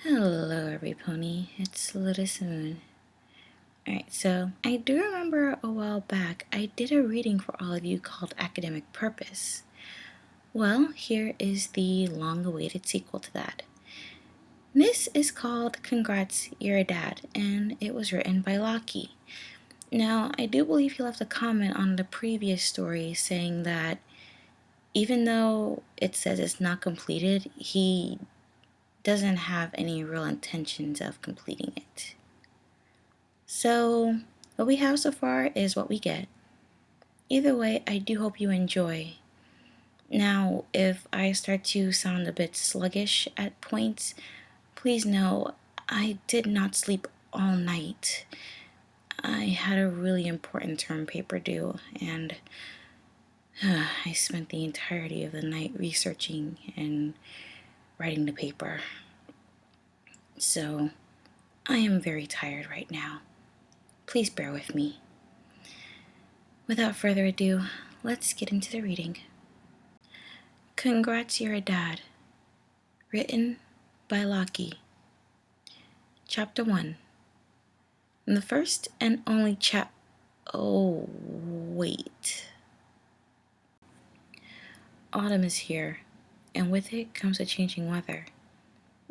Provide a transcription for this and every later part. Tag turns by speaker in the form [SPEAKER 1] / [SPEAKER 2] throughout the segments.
[SPEAKER 1] Hello, every pony. It's Lotus Moon. Alright, so I do remember a while back I did a reading for all of you called Academic Purpose. Well, here is the long awaited sequel to that. This is called Congrats, You're a Dad, and it was written by Lockie. Now, I do believe he left a comment on the previous story saying that even though it says it's not completed, he doesn't have any real intentions of completing it. So, what we have so far is what we get. Either way, I do hope you enjoy. Now, if I start to sound a bit sluggish at points, please know I did not sleep all night. I had a really important term paper due, and I spent the entirety of the night researching and writing the paper. So, I am very tired right now. Please bear with me. Without further ado, let's get into the reading. Congrats, You're a Dad. Written by Lockie. Chapter 1. The first and only Oh, wait. Autumn is here, and with it comes a changing weather.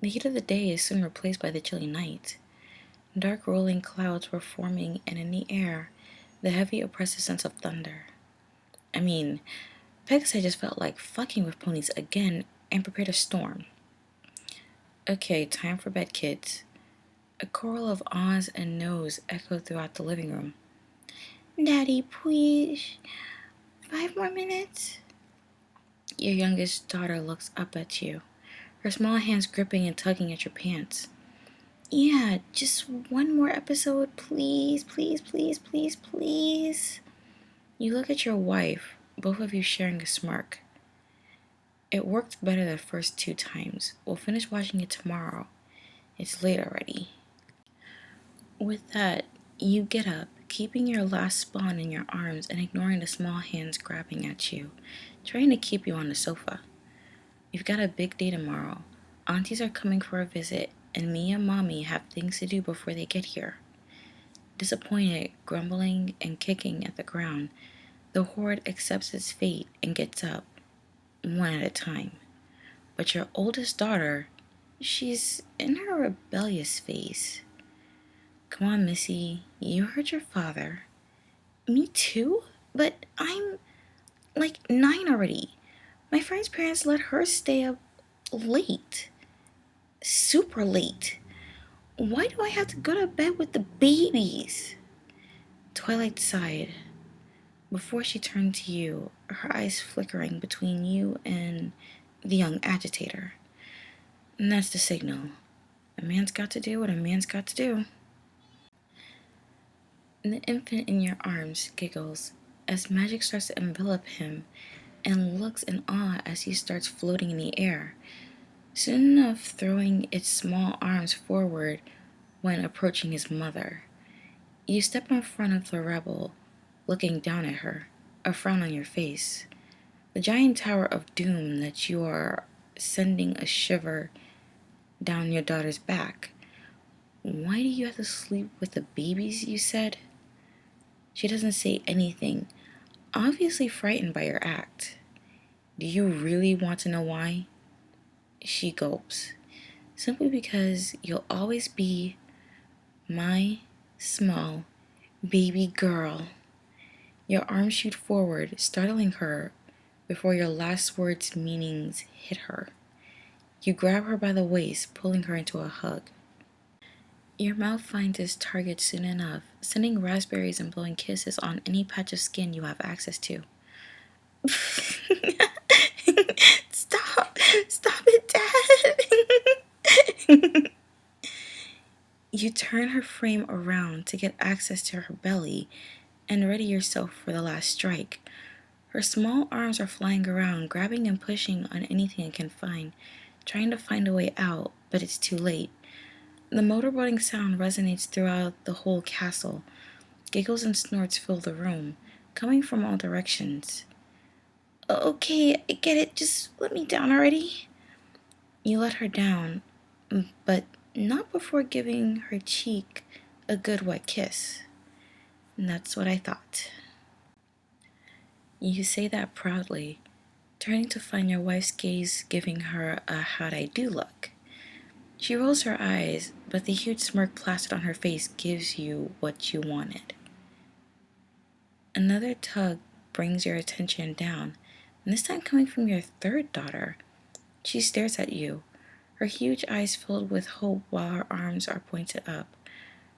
[SPEAKER 1] The heat of the day is soon replaced by the chilly night. Dark rolling clouds were forming, and in the air, the heavy oppressive sense of thunder. Pegasus just felt like fucking with ponies again and prepared a storm. Okay, time for bed, kids. A choral of ahs and noes echoed throughout the living room. Daddy, please. 5 more minutes? Your youngest daughter looks up at you, her small hands gripping and tugging at your pants. Yeah, just one more episode, please, please, please, please, please. You look at your wife, both of you sharing a smirk. It worked better the first 2 times. We'll finish watching it tomorrow. It's late already. With that, you get up, keeping your last spawn in your arms and ignoring the small hands grabbing at you, trying to keep you on the sofa. You've got a big day tomorrow. Aunties are coming for a visit, and me and Mommy have things to do before they get here. Disappointed, grumbling, and kicking at the ground, the horde accepts its fate and gets up, one at a time. But your oldest daughter, she's in her rebellious phase. Come on, Missy, you heard your father. Me too? But I'm like 9 already. My friend's parents let her stay up late. Super late. Why do I have to go to bed with the babies? Twilight sighed. Before she turned to you, her eyes flickering between you and the young agitator. And that's the signal. A man's got to do what a man's got to do. The infant in your arms giggles as magic starts to envelop him and looks in awe as he starts floating in the air, soon enough throwing its small arms forward when approaching his mother. You step in front of the rebel, looking down at her, a frown on your face. The giant tower of doom that you are sending a shiver down your daughter's back. Why do you have to sleep with the babies, you said? She doesn't say anything, obviously frightened by your act. Do you really want to know why? She gulps. Simply because you'll always be my small baby girl. Your arms shoot forward, startling her before your last word's meanings hit her. You grab her by the waist, pulling her into a hug. Your mouth finds its target soon enough, sending raspberries and blowing kisses on any patch of skin you have access to. Stop it, Dad. You turn her frame around to get access to her belly and ready yourself for the last strike. Her small arms are flying around, grabbing and pushing on anything it can find, trying to find a way out, but it's too late. The motorboating sound resonates throughout the whole castle. Giggles and snorts fill the room, coming from all directions. Okay, I get it. Just let me down already. You let her down, but Not before giving her cheek a good wet kiss. And that's what I thought. You say that proudly, turning to find your wife's gaze giving her a how'd I do look. She rolls her eyes, but the huge smirk plastered on her face gives you what you wanted. Another tug brings your attention down, and this time coming from your third daughter. She stares at you, her huge eyes filled with hope while her arms are pointed up,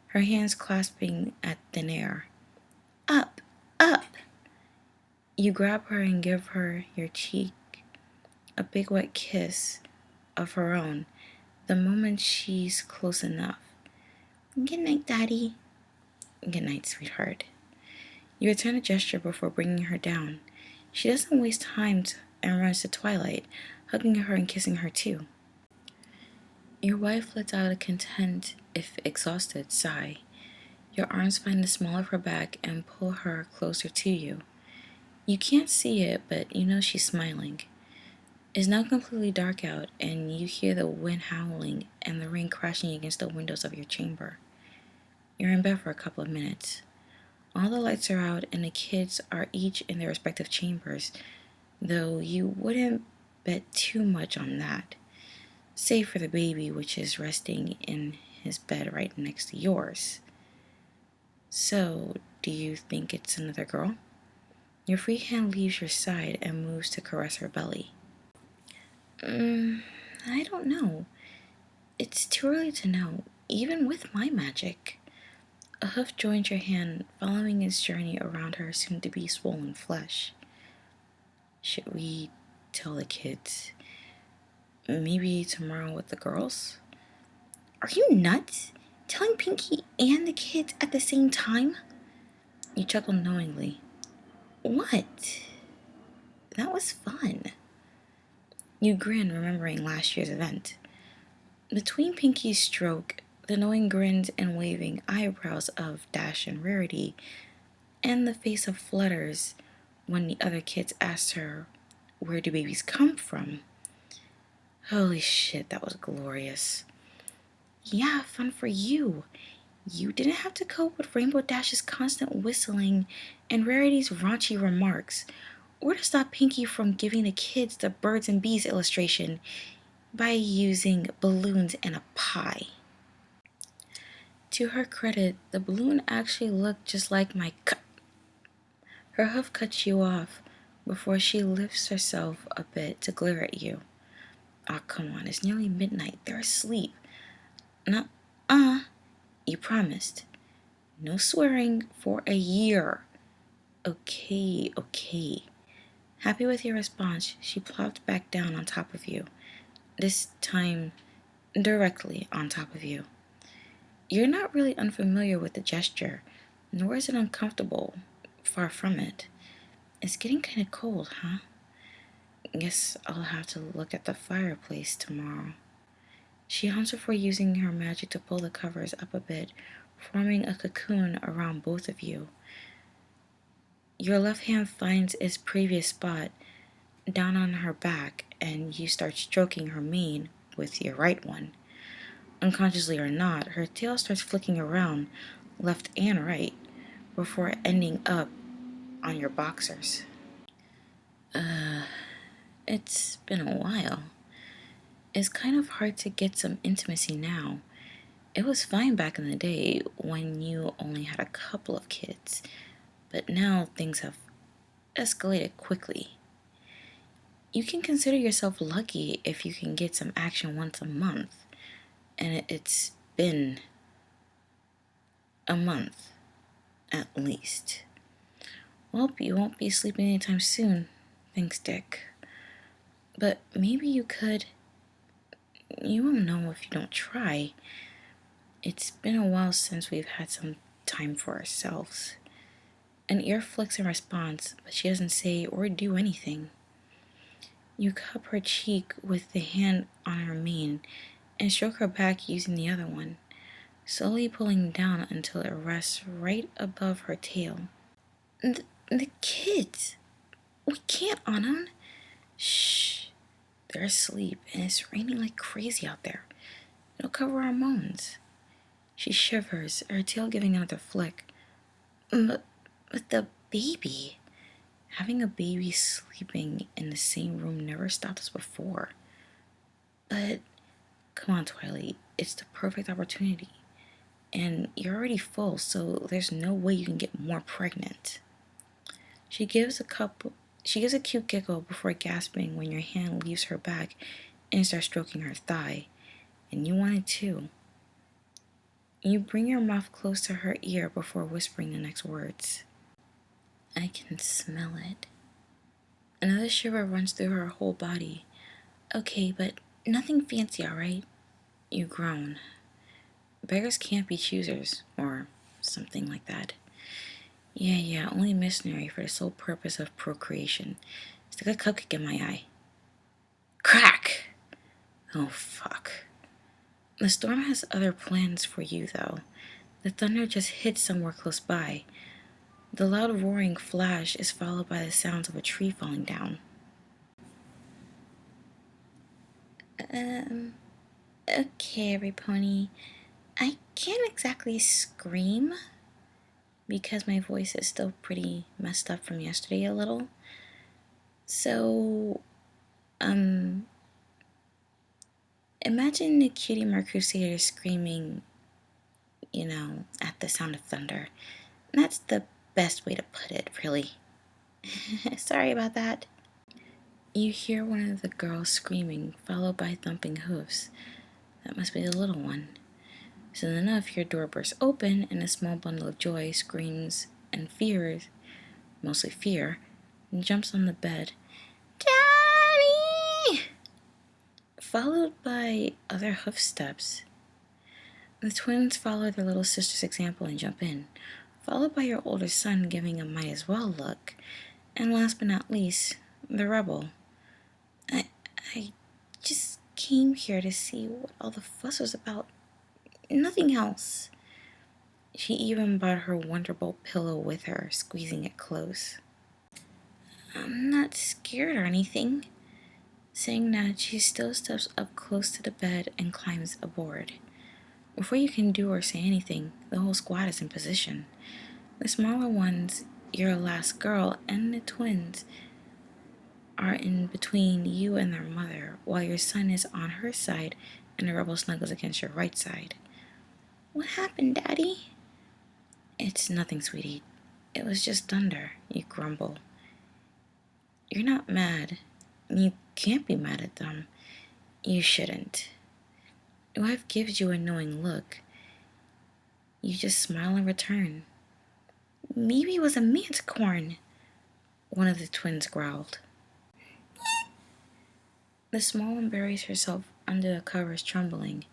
[SPEAKER 1] her hands clasping at thin air. Up! Up! You grab her and give her your cheek, a big wet kiss of her own, the moment she's close enough. Good night, Daddy. Good night, sweetheart. You return a gesture before bringing her down. She doesn't waste time and runs to Twilight, hugging her and kissing her too. Your wife lets out a content, if exhausted, sigh. Your arms find the small of her back and pull her closer to you. You can't see it, but you know she's smiling. It's now completely dark out, and you hear the wind howling and the rain crashing against the windows of your chamber. You're in bed for a couple of minutes. All the lights are out, and the kids are each in their respective chambers, though you wouldn't bet too much on that, save for the baby, which is resting in his bed right next to yours. So, do you think it's another girl? Your free hand leaves your side and moves to caress her belly. I don't know. It's too early to know, even with my magic. A hoof joins your hand, following its journey around her soon-to-be swollen flesh. Should we tell the kids? Maybe tomorrow with the girls? Are you nuts? Telling Pinky and the kids at the same time? You chuckle knowingly. What? That was fun. You grin, remembering last year's event. Between Pinky's stroke, the knowing grins and waving eyebrows of Dash and Rarity, and the face of flutters when the other kids asked her, where do babies come from? Holy shit, that was glorious. Yeah, fun for you. You didn't have to cope with Rainbow Dash's constant whistling and Rarity's raunchy remarks, or to stop Pinky from giving the kids the birds and bees illustration by using balloons and a pie. To her credit, the balloon actually looked just like my Her hoof cuts you off before she lifts herself a bit to glare at you. Ah, come on, it's nearly midnight. They're asleep. Nuh-uh. You promised. No swearing for a year. Okay. Happy with your response, she plopped back down on top of you. This time, directly on top of you. You're not really unfamiliar with the gesture, nor is it uncomfortable. Far from it. It's getting kind of cold, huh? Guess I'll have to look at the fireplace tomorrow. She hums before using her magic to pull the covers up a bit, forming a cocoon around both of you. Your left hand finds its previous spot down on her back, and you start stroking her mane with your right one. Unconsciously or not, her tail starts flicking around, left and right, before ending up on your boxers. It's been a while. It's kind of hard to get some intimacy now. It was fine back in the day when you only had a couple of kids, but now things have escalated quickly. You can consider yourself lucky if you can get some action once a month, and it's been a month, at least. Well, you won't be sleeping anytime soon. Thanks, Dick. But maybe you could. You won't know if you don't try. It's been a while since we've had some time for ourselves. An ear flicks in response, but she doesn't say or do anything. You cup her cheek with the hand on her mane and stroke her back using the other one, slowly pulling down until it rests right above her tail. The kids! We can't, Anand. Shh. They're asleep and it's raining like crazy out there. It'll cover our moans. She shivers, her tail giving another flick. But the baby. Having a baby sleeping in the same room never stopped us before. But come on, Twilight, it's the perfect opportunity. And you're already full, so there's no way you can get more pregnant. She gives a cute giggle before gasping when your hand leaves her back and starts stroking her thigh. And you want it too. You bring your mouth close to her ear before whispering the next words. I can smell it. Another shiver runs through her whole body. Okay, but nothing fancy, alright? You groan. Beggars can't be choosers, or something like that. Yeah, only missionary for the sole purpose of procreation. Stick a cupcake in my eye. Crack! Oh, fuck. The storm has other plans for you, though. The thunder just hit somewhere close by. The loud roaring flash is followed by the sounds of a tree falling down. Okay, every pony. I can't exactly scream because my voice is still pretty messed up from yesterday a little. So, imagine the Cutie Mark Crusader screaming, at the sound of thunder. That's the best way to put it, really. Sorry about that. You hear one of the girls screaming, followed by thumping hooves. That must be the little one. Soon enough, your door bursts open, and a small bundle of joy screams and fears, mostly fear, and jumps on the bed. Daddy! Followed by other hoof steps. The twins follow their little sister's example and jump in, followed by your older son giving a might as well look, and last but not least, the rebel. I just came here to see what all the fuss was about. Nothing else. She even brought her Wonderbolt pillow with her, squeezing it close. I'm not scared or anything. Saying that, she still steps up close to the bed and climbs aboard. Before you can do or say anything, the whole squad is in position. The smaller ones, your last girl, and the twins are in between you and their mother, while your son is on her side and the rebel snuggles against your right side. What happened, Daddy? It's nothing, sweetie. It was just thunder, you grumble. You're not mad. You can't be mad at them. You shouldn't. Your wife gives you a knowing look. You just smile in return. Maybe it was a manticorn, one of the twins growled. The small one buries herself under the covers, trembling.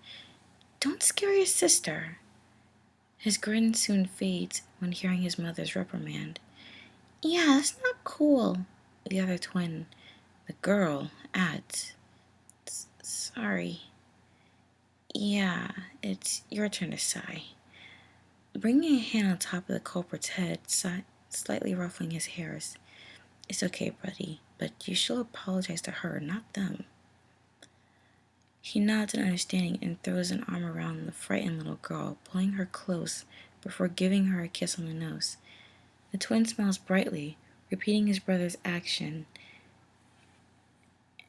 [SPEAKER 1] Don't scare your sister. His grin soon fades when hearing his mother's reprimand. Yeah, that's not cool, the other twin, the girl, adds. Sorry. Yeah, it's your turn to sigh. Bringing a hand on top of the culprit's head, slightly ruffling his hairs. It's okay, buddy, but you shall apologize to her, not them. He nods in understanding and throws an arm around the frightened little girl, pulling her close before giving her a kiss on the nose. The twin smiles brightly, repeating his brother's action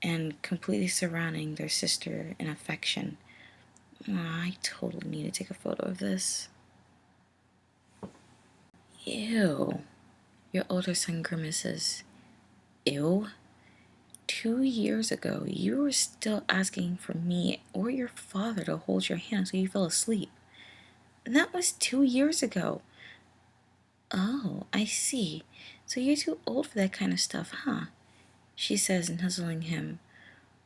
[SPEAKER 1] and completely surrounding their sister in affection. I totally need to take a photo of this. Ew. Your older son grimaces. Ew? 2 years ago, you were still asking for me or your father to hold your hand until you fell asleep. That was 2 years ago. Oh, I see. So you're too old for that kind of stuff, huh? She says, nuzzling him,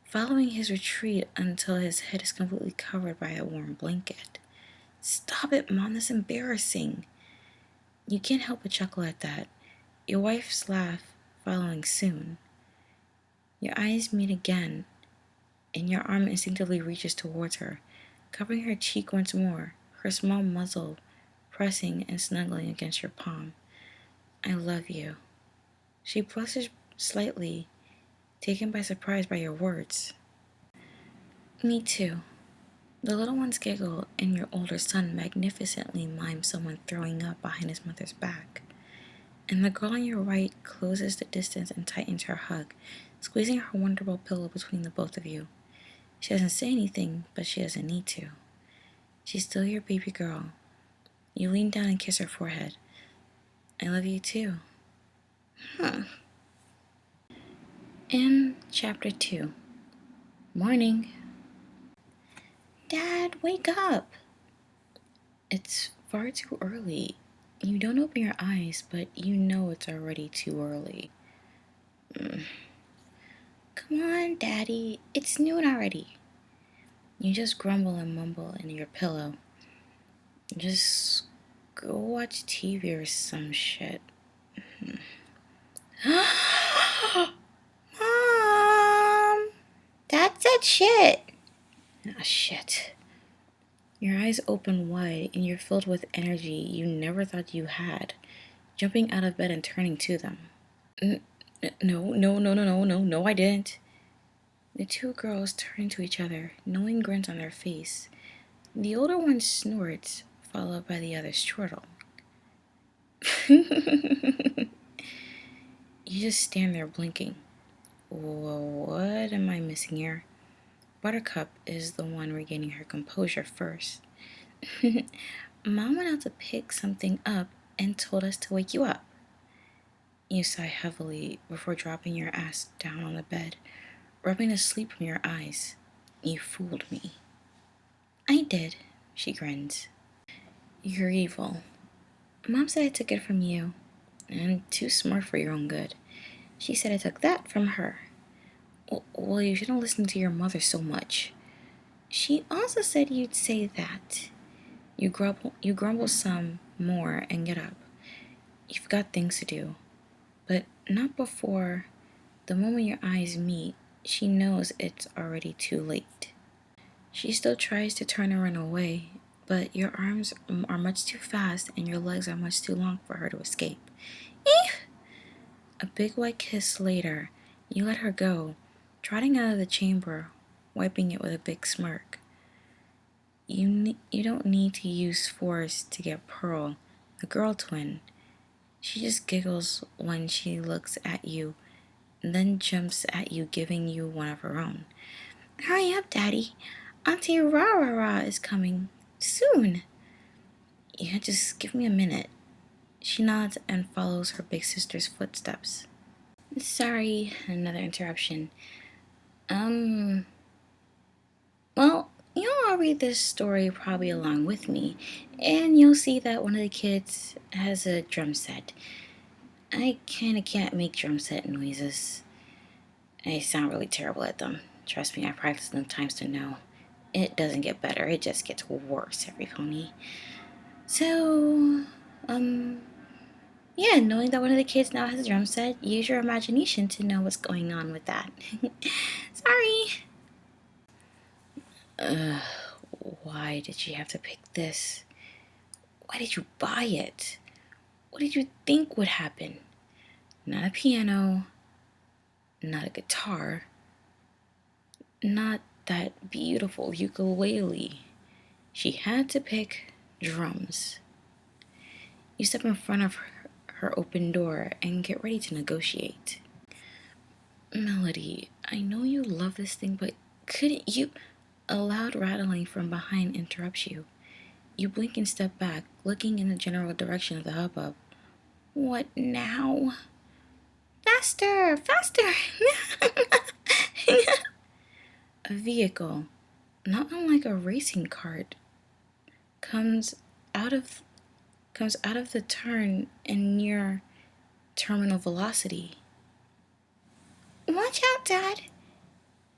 [SPEAKER 1] following his retreat until his head is completely covered by a warm blanket. Stop it, Mom, that's embarrassing. You can't help but chuckle at that, your wife's laugh following soon. Your eyes meet again, and your arm instinctively reaches towards her, covering her cheek once more, her small muzzle pressing and snuggling against your palm. I love you. She blushes slightly, taken by surprise by your words. Me too. The little ones giggle, and your older son magnificently mimes someone throwing up behind his mother's back. And the girl on your right closes the distance and tightens her hug, squeezing her wonderful pillow between the both of you. She doesn't say anything, but she doesn't need to. She's still your baby girl. You lean down and kiss her forehead. I love you too. In Chapter 2. Morning. Dad, wake up. It's far too early. You don't open your eyes, but you know it's already too early. Come on, Daddy. It's noon already. You just grumble and mumble in your pillow. Just go watch TV or some shit. Mom! Dad said shit. Ah, shit. Your eyes open wide and you're filled with energy you never thought you had, jumping out of bed and turning to them. No, I didn't. The two girls turn to each other, knowing grins on their face. The older one snorts, followed by the other's chortle. You just stand there blinking. What am I missing here? Buttercup is the one regaining her composure first. Mom went out to pick something up and told us to wake you up. You sigh heavily before dropping your ass down on the bed, rubbing the sleep from your eyes. You fooled me. I did, she grins. You're evil. Mom said I took it from you, and too smart for your own good. She said I took that from her. Well, you shouldn't listen to your mother so much. She also said you'd say that. You grumble some more and get up. You've got things to do, but not before. The moment your eyes meet, she knows it's already too late. She still tries to turn and run away, but your arms are much too fast and your legs are much too long for her to escape. Eef! A big white kiss later, you let her go, trotting out of the chamber, wiping it with a big smirk. You don't need to use force to get Pearl, the girl twin. She just giggles when she looks at you, and then jumps at you, giving you one of her own. Hurry up, Daddy. Auntie Ra is coming soon. Yeah, just give me a minute. She nods and follows her big sister's footsteps. Sorry, another interruption. Well, you'll all read this story probably along with me, and you'll see that one of the kids has a drum set. I kinda can't make drum set noises. I sound really terrible at them. Trust me, I practiced them times to know. It doesn't get better, it just gets worse every pony. So, yeah, knowing that one of the kids now has a drum set, use your imagination to know what's going on with that. Sorry. Why did you have to pick this? Why did you buy it? What did you think would happen? Not a piano, not a guitar, not that beautiful ukulele. She had to pick drums. You step in front of her open door and get ready to negotiate. Melody, I know you love this thing, but couldn't you... A loud rattling from behind interrupts you. You blink and step back, looking in the general direction of the hubbub. What now? Faster! Faster! A vehicle, not unlike a racing cart, comes out of the turn in near terminal velocity. Watch out, Dad!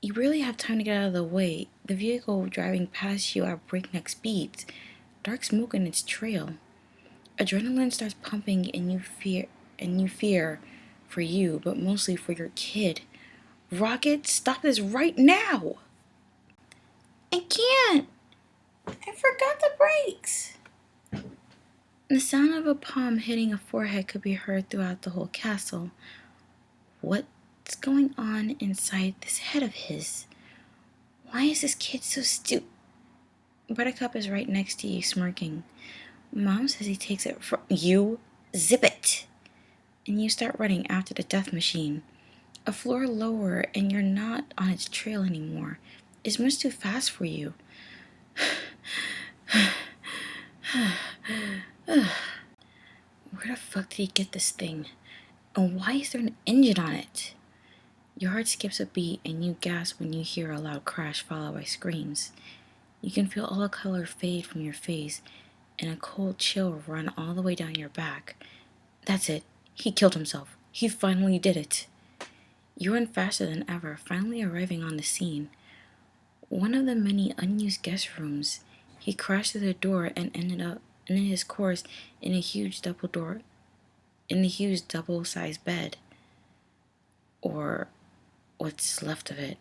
[SPEAKER 1] You barely have time to get out of the way. The vehicle driving past you at breakneck speeds, dark smoke in its trail. Adrenaline starts pumping and you fear for you, but mostly for your kid. Rocket, stop this right now! I can't! I forgot the brakes! The sound of a palm hitting a forehead could be heard throughout the whole castle. What's going on inside this head of his? Why is this kid so stupid? Buttercup is right next to you, smirking. Mom says he takes it from you. Zip it! And you start running after the death machine. A floor lower, and you're not on its trail anymore. It's much too fast for you. Where the fuck did he get this thing? And why is there an engine on it? Your heart skips a beat and you gasp when you hear a loud crash followed by screams. You can feel all the color fade from your face and a cold chill run all the way down your back. That's it. He killed himself. He finally did it. You run faster than ever, finally arriving on the scene. One of the many unused guest rooms. He crashed through the door and ended his course in a huge double-sized bed. Or what's left of it.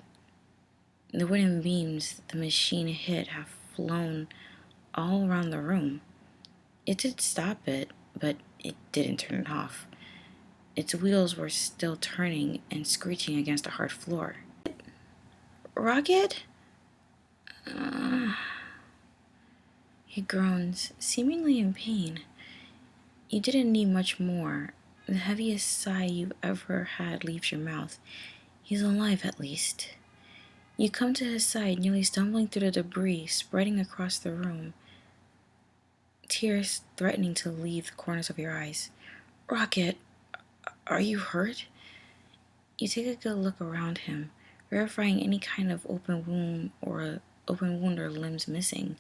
[SPEAKER 1] The wooden beams the machine hit have flown all around the room. It did stop it, but it didn't turn it off. Its wheels were still turning and screeching against the hard floor. Rocket? He groans, seemingly in pain. You didn't need much more. The heaviest sigh you've ever had leaves your mouth. He's alive, at least. You come to his side, nearly stumbling through the debris spreading across the room, tears threatening to leave the corners of your eyes. Rocket, are you hurt? You take a good look around him, verifying any kind of open wound or limbs missing.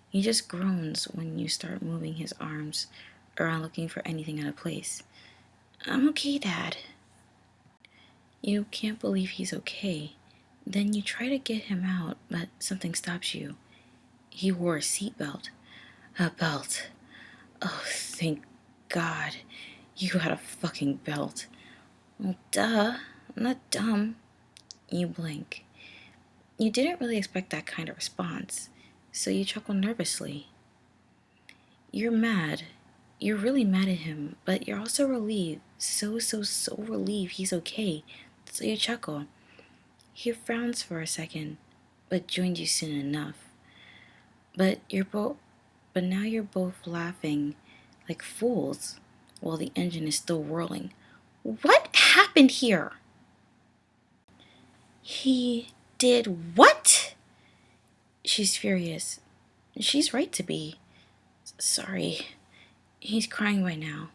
[SPEAKER 1] He just groans when you start moving his arms around looking for anything out of place. I'm okay, Dad. You can't believe he's okay. Then you try to get him out, but something stops you. He wore a seatbelt. A belt. Oh, thank God. You had a fucking belt. Well, duh. I'm not dumb. You blink. You didn't really expect that kind of response, so you chuckle nervously. You're mad. You're really mad at him, but you're also relieved. So relieved he's okay. So you chuckle. He frowns for a second, but joins you soon enough. But now you're both laughing like fools while the engine is still whirling. What happened here? He did what? She's furious. She's right to be. Sorry. He's crying by now.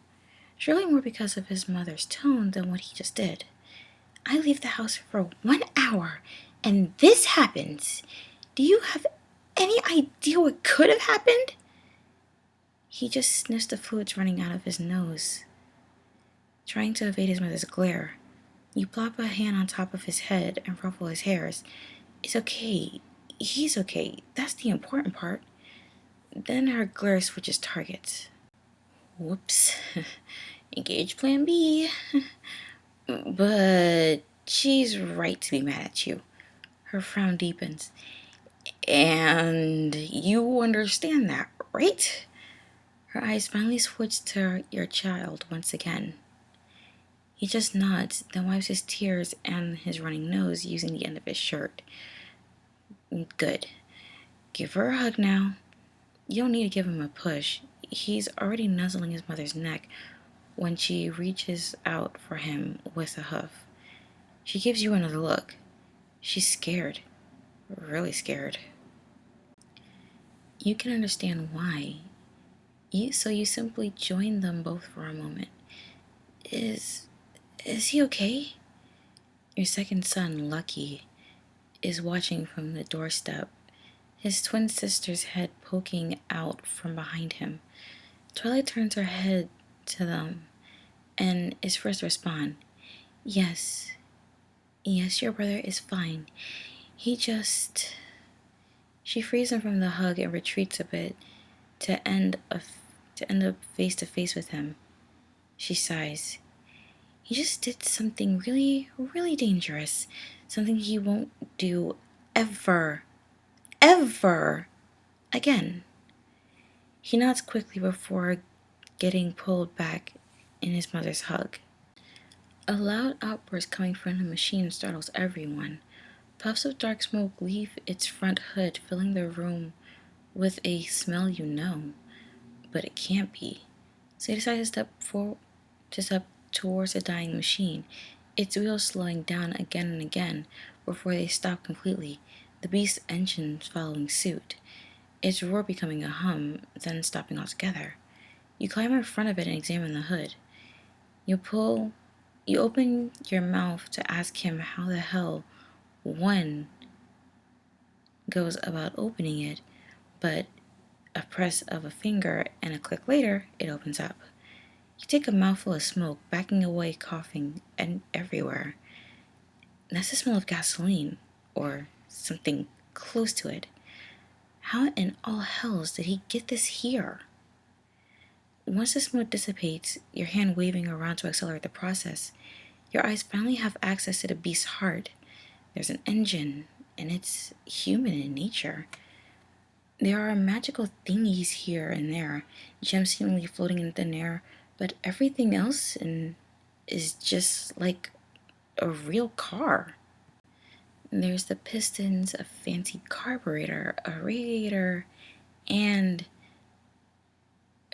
[SPEAKER 1] Surely more because of his mother's tone than what he just did. I leave the house for 1 hour, and this happens. Do you have any idea what could have happened? He just sniffs the fluids running out of his nose, trying to evade his mother's glare. You plop a hand on top of his head and ruffle his hairs. It's okay. He's okay. That's the important part. Then her glare switches targets. Whoops. Engage plan B. But she's right to be mad at you. Her frown deepens. And you understand that, right? Her eyes finally switch to your child once again. He just nods, then wipes his tears and his running nose using the end of his shirt. Good. Give her a hug now. You don't need to give him a push. He's already nuzzling his mother's neck when she reaches out for him with a hoof. She gives you another look. She's scared. Really scared. You can understand why. So you simply join them both for a moment. Is he okay? Your second son, Lucky, is watching from the doorstep, his twin sister's head poking out from behind him. Twilight turns her head to them and is first to respond. Yes, your brother is fine. She frees him from the hug and retreats a bit to end up face to face with him. She sighs. He just did something really, really dangerous. Something he won't do ever again. He nods quickly before getting pulled back in his mother's hug. A loud outburst coming from the machine startles everyone. Puffs of dark smoke leave its front hood, filling the room with a smell you know, but it can't be. So you decide to step towards the dying machine, its wheels slowing down again and again before they stop completely, the beast's engine following suit, its roar becoming a hum, then stopping altogether. You climb in front of it and examine the hood. You open your mouth to ask him how the hell one goes about opening it, but a press of a finger and a click later, it opens up. You take a mouthful of smoke, backing away, coughing, and everywhere. That's the smell of gasoline, or something close to it. How in all hells did he get this here? Once the smoke dissipates, your hand waving around to accelerate the process, your eyes finally have access to the beast's heart. There's an engine, and it's human in nature. There are magical thingies here and there, gems seemingly floating in thin air, but everything else is just like a real car. There's the pistons, a fancy carburetor, a radiator, and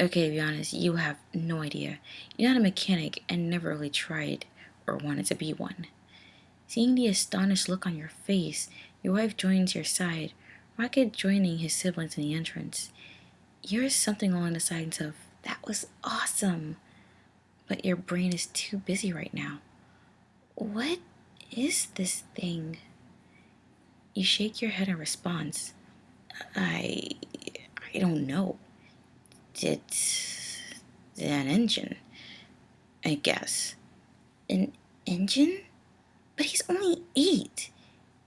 [SPEAKER 1] okay, to be honest, you have no idea. You're not a mechanic and never really tried or wanted to be one. Seeing the astonished look on your face, your wife joins your side, Rocket joining his siblings in the entrance. Yours something along the lines of, "That was awesome," but your brain is too busy right now. What is this thing? You shake your head in response. I don't know. It's an engine, I guess. An engine? But he's only 8.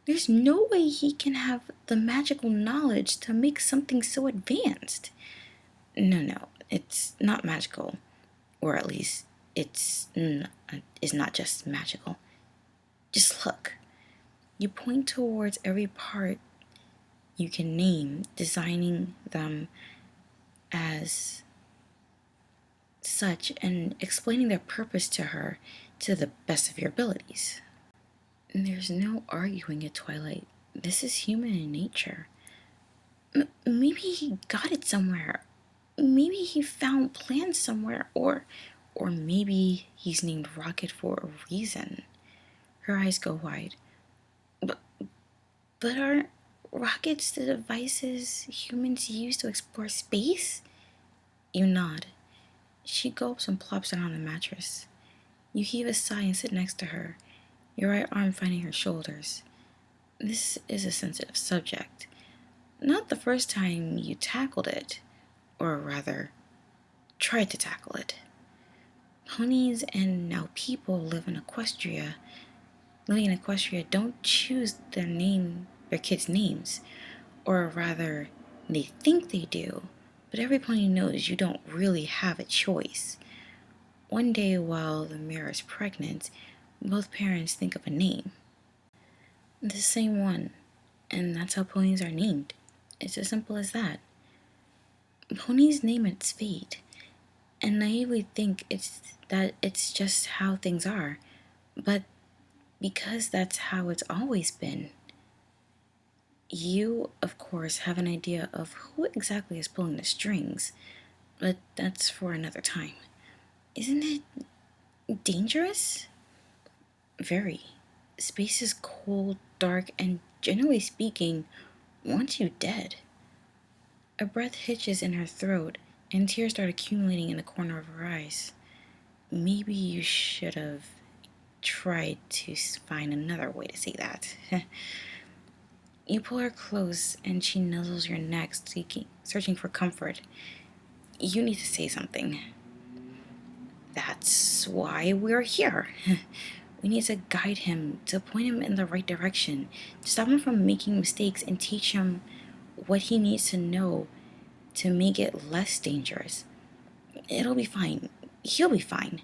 [SPEAKER 1] There's no way he can have the magical knowledge to make something so advanced. No, it's not magical. Or at least, it's not just magical. Just look. You point towards every part you can name, designing them as such and explaining their purpose to her to the best of your abilities. There's no arguing it, Twilight. This is human in nature. Maybe he got it somewhere. Maybe he found plans somewhere, or maybe he's named Rocket for a reason. Her eyes go wide. But aren't rockets the devices humans use to explore space? You nod. She gulps and plops down on the mattress. You heave a sigh and sit next to her, your right arm finding her shoulders. This is a sensitive subject. Not the first time you tackled it, or rather, tried to tackle it. Ponies and now people living in Equestria don't choose their kids' names, or rather, they think they do, but every pony knows you don't really have a choice. One day while the mare is pregnant, both parents think of a name. The same one, and that's how ponies are named. It's as simple as that. Ponies name its fate, and naively think it's just how things are, but because that's how it's always been. You, of course, have an idea of who exactly is pulling the strings, but that's for another time. Isn't it dangerous? Very. Space is cold, dark, and generally speaking, wants you dead. A breath hitches in her throat, and tears start accumulating in the corner of her eyes. Maybe you should have tried to find another way to say that. You pull her close, and she nuzzles your neck, searching for comfort. You need to say something. That's why we're here. We need to guide him, to point him in the right direction, to stop him from making mistakes and teach him what he needs to know to make it less dangerous. It'll be fine. He'll be fine.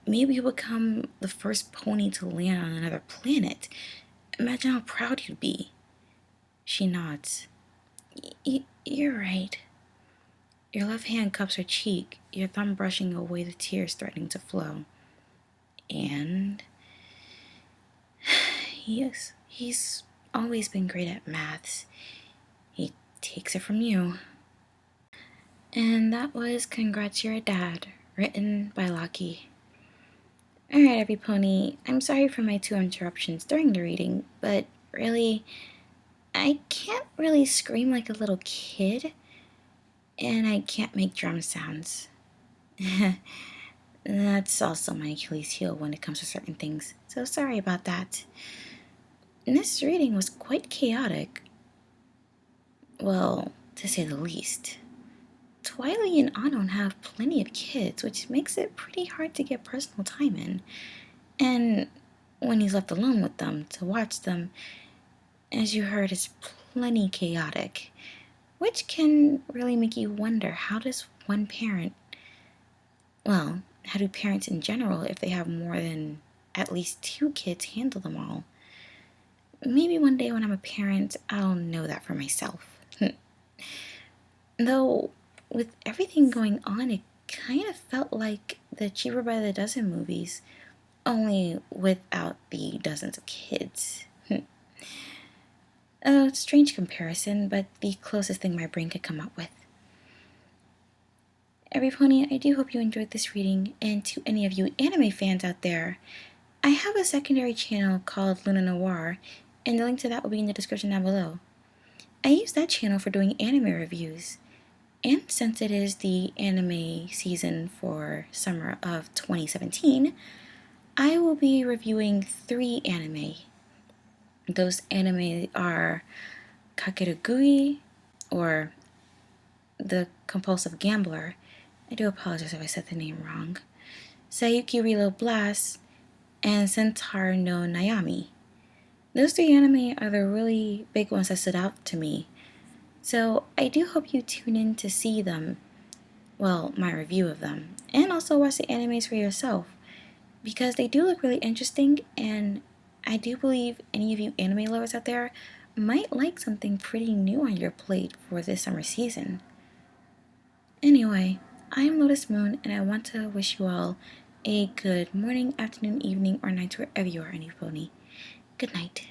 [SPEAKER 1] Maybe he'll become the first pony to land on another planet. Imagine how proud he'd be. She nods. You're right. Your left hand cups her cheek, your thumb brushing away the tears threatening to flow. And he's always been great at maths. He takes it from you. And that was Congrats You're a Dad, written by Lockie. Alright, every pony, I'm sorry for my 2 interruptions during the reading, but really, I can't really scream like a little kid, and I can't make drum sounds. That's also my Achilles heel when it comes to certain things, so sorry about that. This reading was quite chaotic. Well, to say the least. Twilight and Anon have plenty of kids, which makes it pretty hard to get personal time in. And when he's left alone with them to watch them, as you heard, is plenty chaotic, which can really make you wonder, how does one parent, well, how do parents in general, if they have more than at least 2 kids, handle them all? Maybe one day when I'm a parent, I'll know that for myself. Though, with everything going on, it kind of felt like the Cheaper by the Dozen movies, only without the dozens of kids. A strange comparison, but the closest thing my brain could come up with. Every pony, I do hope you enjoyed this reading, and to any of you anime fans out there, I have a secondary channel called Luna Noir, and the link to that will be in the description down below. I use that channel for doing anime reviews, and since it is the anime season for summer of 2017, I will be reviewing 3 anime. Those anime are Kakerugui, or The Compulsive Gambler. I do apologize if I said the name wrong. Sayuki Reload Blast, and Centaur no Nayami. Those 3 anime are the really big ones that stood out to me. So I do hope you tune in to see them, well, my review of them, and also watch the animes for yourself, because they do look really interesting, and I do believe any of you anime lovers out there might like something pretty new on your plate for this summer season. Anyway, I am Lotus Moon, and I want to wish you all a good morning, afternoon, evening, or night wherever you are, Any Pony. Good night.